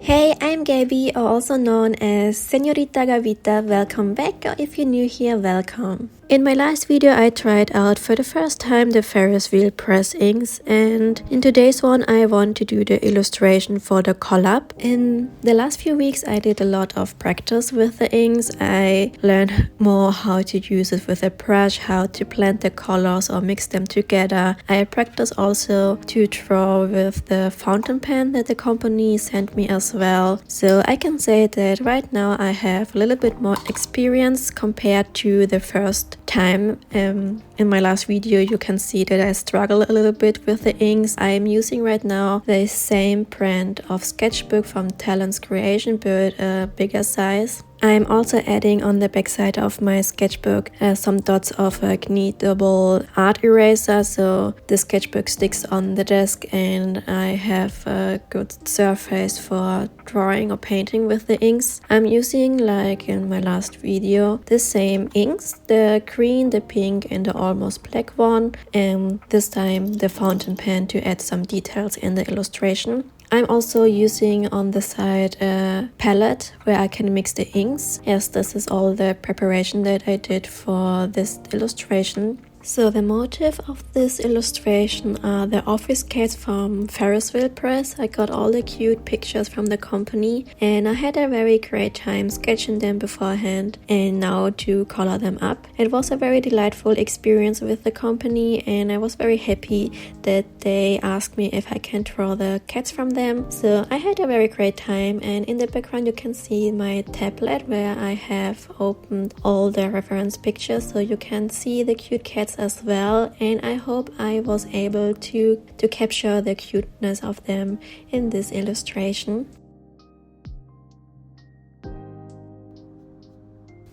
Hey, I'm Gabby, or also known as Señorita Gavita. Welcome back, or if you're new here, welcome. In my last video, I tried out for the first time the Ferris Wheel Press inks, and in today's one, I want to do the illustration for the collab. In the last few weeks, I did a lot of practice with the inks. I learned more how to use it with a brush, how to blend the colors or mix them together. I practiced also to draw with the fountain pen that the company sent me as well. So I can say that right now I have a little bit more experience compared to the first time. In my last video you can see that I struggle a little bit with the inks. I am using right now the same brand of sketchbook from Talent's Creation, but a bigger size. I'm also adding on the backside of my sketchbook some dots of a kneadable art eraser, so the sketchbook sticks on the desk and I have a good surface for drawing or painting with the inks. I'm using, like in my last video, the same inks, the green, the pink and the almost black one, and this time the fountain pen to add some details in the illustration. I'm also using on the side a palette where I can mix the inks. Yes, this is all the preparation that I did for this illustration. So the motive of this illustration are the office cats from Ferris Wheel Press. I got all the cute pictures from the company and I had a very great time sketching them beforehand and now to color them up. It was a very delightful experience with the company and I was very happy that they asked me if I can draw the cats from them. So I had a very great time, and in the background you can see my tablet where I have opened all the reference pictures so you can see the cute cats as well, and I hope I was able to capture the cuteness of them in this illustration.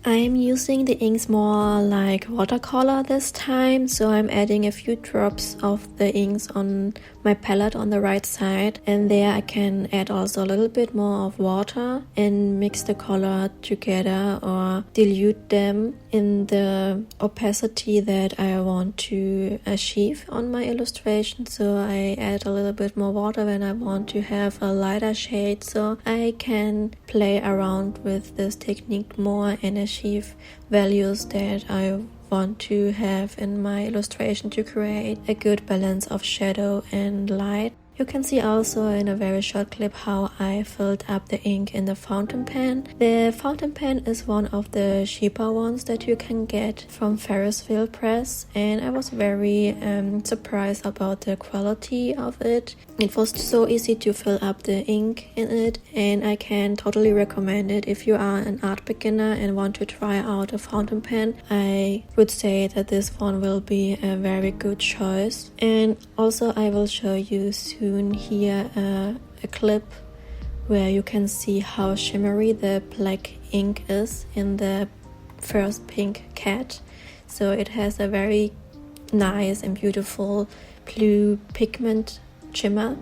I'm using the inks more like watercolor this time, so I'm adding a few drops of the inks on my palette on the right side, and there I can add also a little bit more of water and mix the color together or dilute them in the opacity that I want to achieve on my illustration. So I add a little bit more water when I want to have a lighter shade, so I can play around with this technique more and achieve values that I want to have in my illustration to create a good balance of shadow and light. You can see also in a very short clip how I filled up the ink in the fountain pen. The fountain pen is one of the cheaper ones that you can get from Ferris Wheel Press, and I was very surprised about the quality of it. It was so easy to fill up the ink in it, and I can totally recommend it if you are an art beginner and want to try out a fountain pen. I would say that this one will be a very good choice. And also I will show you soon here a clip where you can see how shimmery the black ink is in the first pink cat. So it has a very nice and beautiful blue pigment shimmer.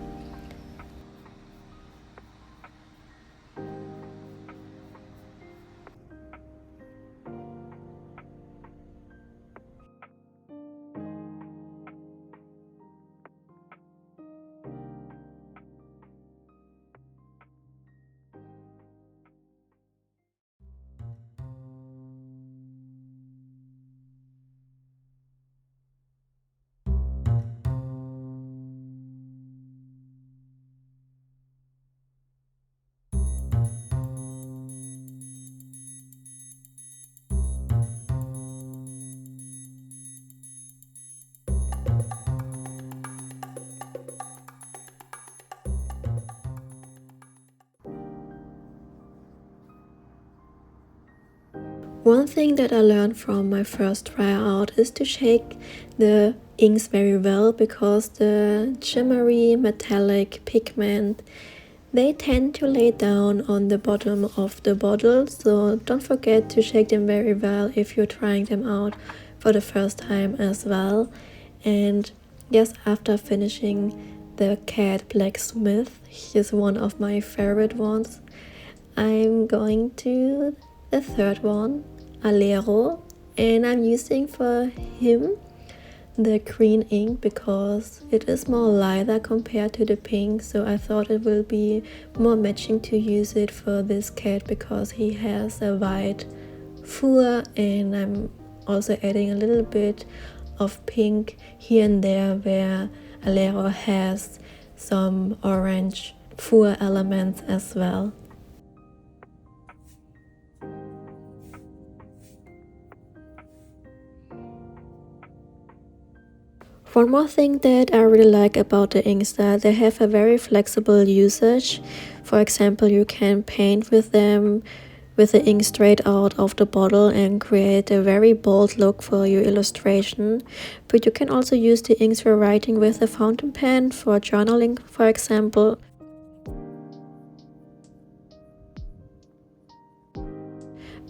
One thing that I learned from my first tryout is to shake the inks very well, because the shimmery metallic pigment, they tend to lay down on the bottom of the bottle, so don't forget to shake them very well if you're trying them out for the first time as well. And yes, after finishing the cat blacksmith, he is one of my favorite ones, I'm going to the third one, Alero, and I'm using for him the green ink because it is more lighter compared to the pink, so I thought it will be more matching to use it for this cat because he has a white fur, and I'm also adding a little bit of pink here and there where Alero has some orange fur elements as well. One more thing that I really like about the inks that they have a very flexible usage. For example, you can paint with them with the ink straight out of the bottle and create a very bold look for your illustration. But you can also use the inks for writing with a fountain pen for journaling, for example.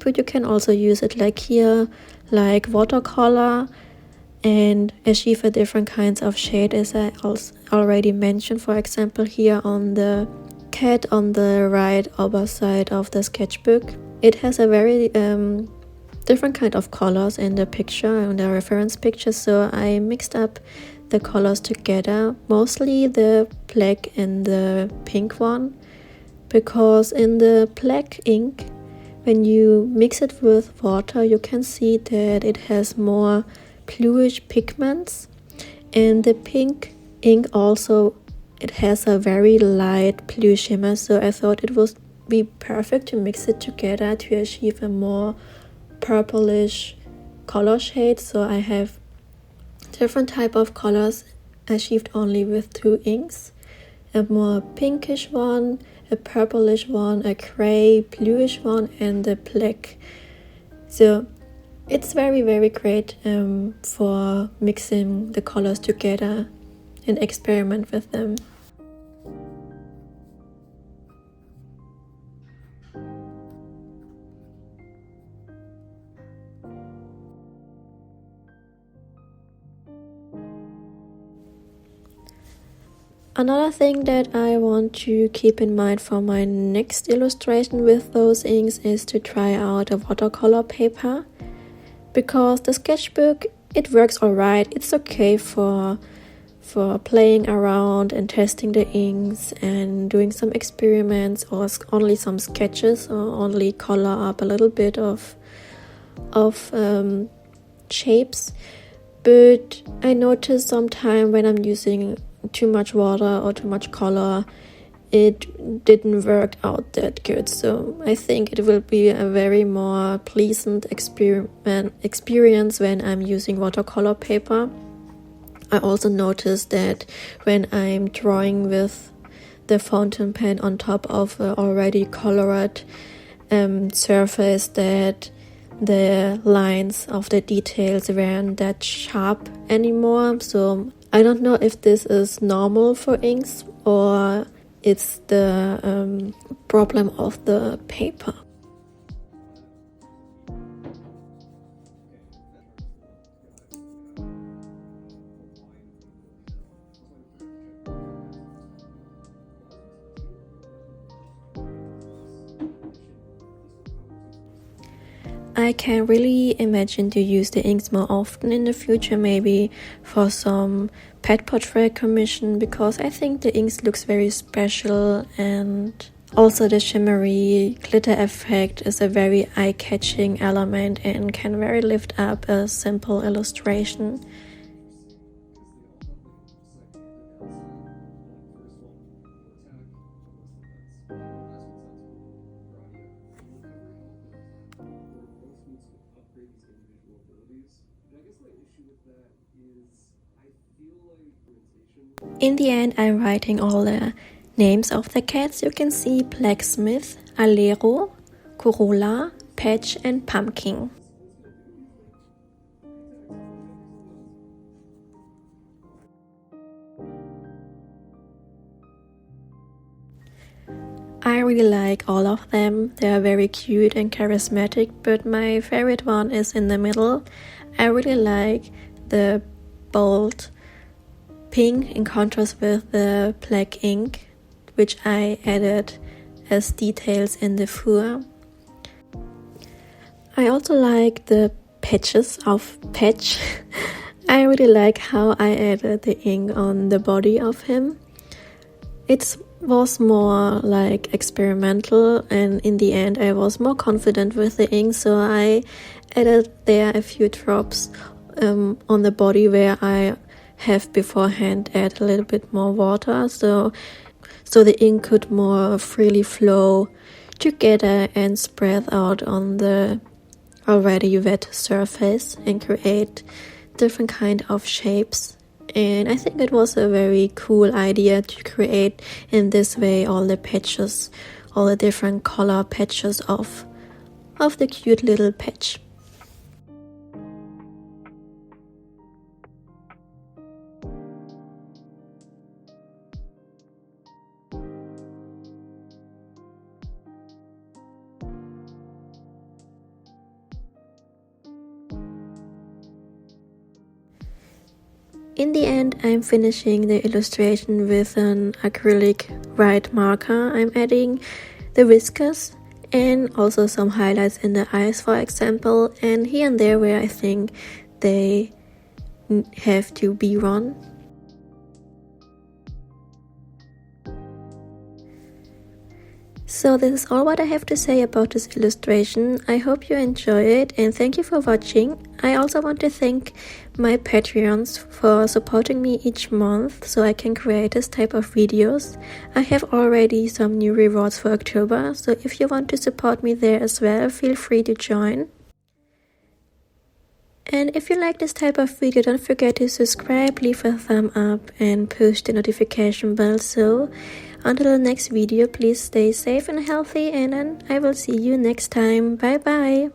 But you can also use it like here, like watercolor, and achieve a different kinds of shade, as I also already mentioned. For example, here on the cat on the right upper side of the sketchbook, it has a very different kind of colors in the picture, in the reference picture, so I mixed up the colors together, mostly the black and the pink one, because in the black ink, when you mix it with water, you can see that it has more bluish pigments, and the pink ink also, it has a very light blue shimmer, so I thought it would be perfect to mix it together to achieve a more purplish color shade. So I have different type of colors achieved only with 2 inks, a more pinkish one, a purplish one, a gray bluish one, and a black. So it's very great for mixing the colors together and experiment with them. Another thing that I want to keep in mind for my next illustration with those inks is to try out a watercolor paper, because the sketchbook, it works alright. It's okay for playing around and testing the inks and doing some experiments, or only some sketches, or only color up a little bit of shapes. But I noticed sometimes when I'm using too much water or too much color, it didn't work out that good. So I think it will be a very more pleasant experience when I'm using watercolor paper. I also noticed that when I'm drawing with the fountain pen on top of an already colored surface, that the lines of the details weren't that sharp anymore. So I don't know if this is normal for inks or it's the problem of the paper. I can really imagine to use the inks more often in the future, maybe for some pet portrait commission, because I think the inks looks very special, and also the shimmery glitter effect is a very eye-catching element and can very lift up a simple illustration. In the end, I'm writing all the names of the cats. You can see Blacksmith, Alero, Corolla, Patch, and Pumpkin. I really like all of them. They are very cute and charismatic, but my favorite one is in the middle. I really like the bold pink in contrast with the black ink, which I added as details in the fur. I also like the patches of Patch. I really like how I added the ink on the body of him. It was more like experimental, and in the end I was more confident with the ink, so I added there a few drops on the body where I have beforehand add a little bit more water, so the ink could more freely flow together and spread out on the already wet surface and create different kind of shapes. And I think it was a very cool idea to create in this way all the patches, all the different color patches of the cute little patch. In the end, I'm finishing the illustration with an acrylic white marker. I'm adding the whiskers and also some highlights in the eyes, for example, and here and there where I think they have to be run. So this is all what I have to say about this illustration. I hope you enjoy it and thank you for watching. I also want to thank my Patreons for supporting me each month so I can create this type of videos. I have already some new rewards for October, so if you want to support me there as well, feel free to join. And if you like this type of video, don't forget to subscribe, leave a thumb up and push the notification bell. So until the next video, please stay safe and healthy, and then I will see you next time. Bye bye.